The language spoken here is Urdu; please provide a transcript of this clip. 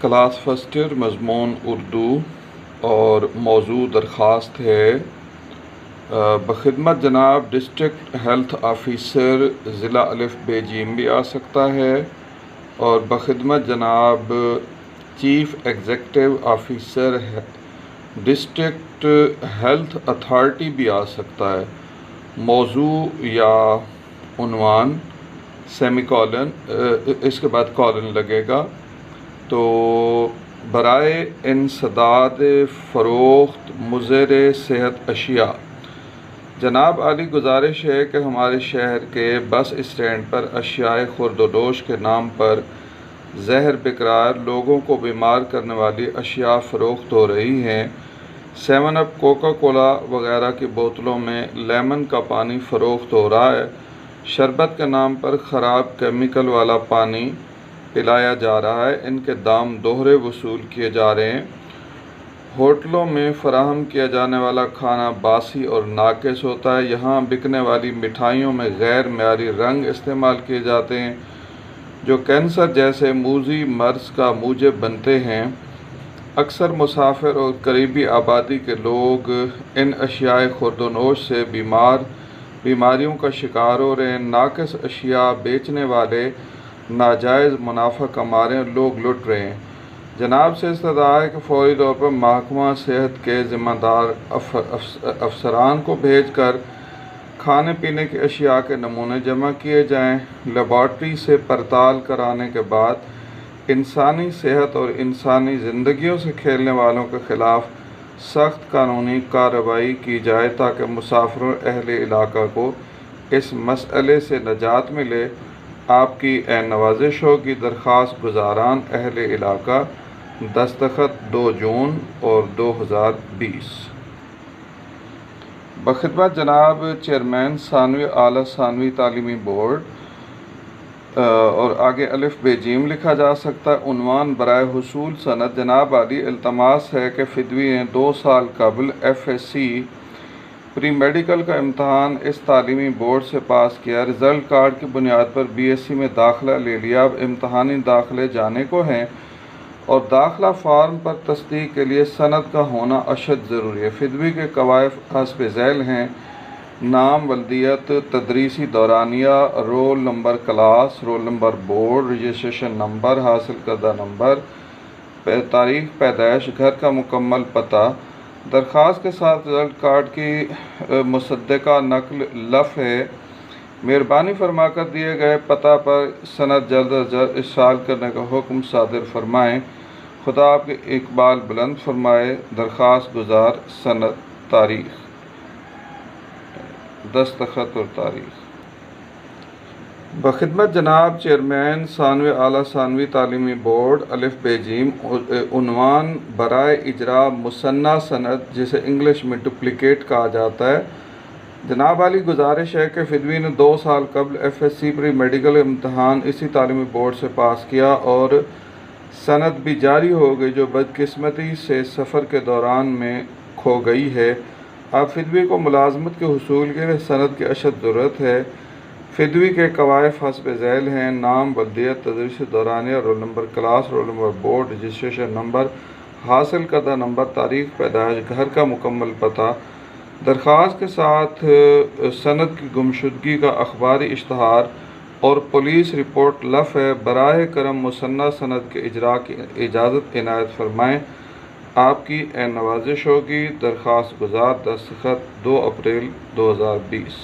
کلاس فرسٹ ایئر مضمون اردو اور موضوع درخواست ہے بخدمت جناب ڈسٹرکٹ ہیلتھ آفیسر ضلع الف بے جیم بھی آ سکتا ہے اور بخدمت جناب chief executive officer district health authority بھی آ سکتا ہے۔ موضوع یا عنوان سیمی کالن اس کے بعد کالن لگے گا، تو برائے انسداد فروخت مضر صحت اشیاء جناب عالی گزارش ہے کہ ہمارے شہر کے بس اسٹینڈ پر اشیاء خورد و نوش کے نام پر زہر بقرار لوگوں کو بیمار کرنے والی اشیاء فروخت ہو رہی ہیں۔ 7 اپ، کوکا کولا وغیرہ کی بوتلوں میں لیمن کا پانی فروخت ہو رہا ہے۔ شربت کے نام پر خراب کیمیکل والا پانی پلایا جا رہا ہے۔ ان کے دام دوہرے وصول کیے جا رہے ہیں۔ ہوٹلوں میں فراہم کیا جانے والا کھانا باسی اور ناقص ہوتا ہے۔ یہاں بکنے والی مٹھائیوں میں غیر معیاری رنگ استعمال کیے جاتے ہیں جو کینسر جیسے موذی مرض کا موجب بنتے ہیں۔ اکثر مسافر اور قریبی آبادی کے لوگ ان اشیاء خورد و نوش سے بیماریوں کا شکار ہو رہے ہیں۔ ناقص اشیاء بیچنے والے ناجائز منافع کما رہے ہیں، لوگ لٹ رہے ہیں۔ جناب سے استدعا ہے کہ فوری طور پر محکمہ صحت کے ذمہ دار افسران کو بھیج کر کھانے پینے کی اشیاء کے نمونے جمع کیے جائیں۔ لیبارٹری سے پڑتال کرانے کے بعد انسانی صحت اور انسانی زندگیوں سے کھیلنے والوں کے خلاف سخت قانونی کارروائی کی جائے تاکہ مسافروں اہل علاقہ کو اس مسئلے سے نجات ملے۔ آپ کی نوازش ہوگی۔ درخواست گزاران اہل علاقہ، دستخط 2 جون اور 2020۔ بخدمت جناب چیئرمین ثانوی اعلیٰ ثانوی تعلیمی بورڈ اور آگے الف بے جیم لکھا جا سکتا ہے۔ عنوان برائے حصول سند جناب عالی التماس ہے کہ فدوی نے 2 سال قبل FSC پری میڈیکل کا امتحان اس تعلیمی بورڈ سے پاس کیا، رزلٹ کارڈ کی بنیاد پر BSc میں داخلہ لے لیا، اب امتحانی داخلے جانے کو ہیں اور داخلہ فارم پر تصدیق کے لیے سند کا ہونا اشد ضروری ہے۔ فدوی کے قواعد حسب ذیل ہیں: نام، ولدیت، تدریسی دورانیہ، roll number class, roll number board, registration number, حاصل کردہ نمبر، تاریخ پیدائش، گھر کا مکمل پتہ۔ درخواست کے ساتھ رزلٹ کارڈ کی مصدقہ نقل لف ہے۔ مہربانی فرما کر دیے گئے پتہ پر سند جلد از جلد ارسال کرنے کا حکم صادر فرمائیں۔ خدا آپ کے اقبال بلند فرمائے۔ درخواست گزار، سند، تاریخ، دستخط اور تاریخ۔ بخدمت جناب چیئرمین ثانوی اعلیٰ ثانوی تعلیمی بورڈ الف بے جیم۔ عنوان برائے اجراء مثنیٰ سند جسے انگلش میں ڈپلیکیٹ کہا جاتا ہے۔ جناب عالی گزارش ہے کہ فدوی نے 2 سال قبل FSC پری میڈیکل امتحان اسی تعلیمی بورڈ سے پاس کیا اور سند بھی جاری ہو گئی جو بدقسمتی سے سفر کے دوران میں کھو گئی ہے۔ اب فدوی کو ملازمت کے حصول کے لیے سند کی اشد ضرورت ہے۔ فدوی کے قواعد حسب ذیل ہیں: نام، ولدیت، تدریسی دورانیہ، roll number class, roll number board, registration number, حاصل کردہ نمبر، تاریخ پیدائش، گھر کا مکمل پتہ۔ درخواست کے ساتھ سند کی گمشدگی کا اخباری اشتہار اور پولیس رپورٹ لف ہے۔ براہ کرم مثنیٰ سند کے اجراء کی اجازت عنایت فرمائیں۔ آپ کی نوازش ہوگی۔ درخواست گزار، دستخط 2 اپریل 2020۔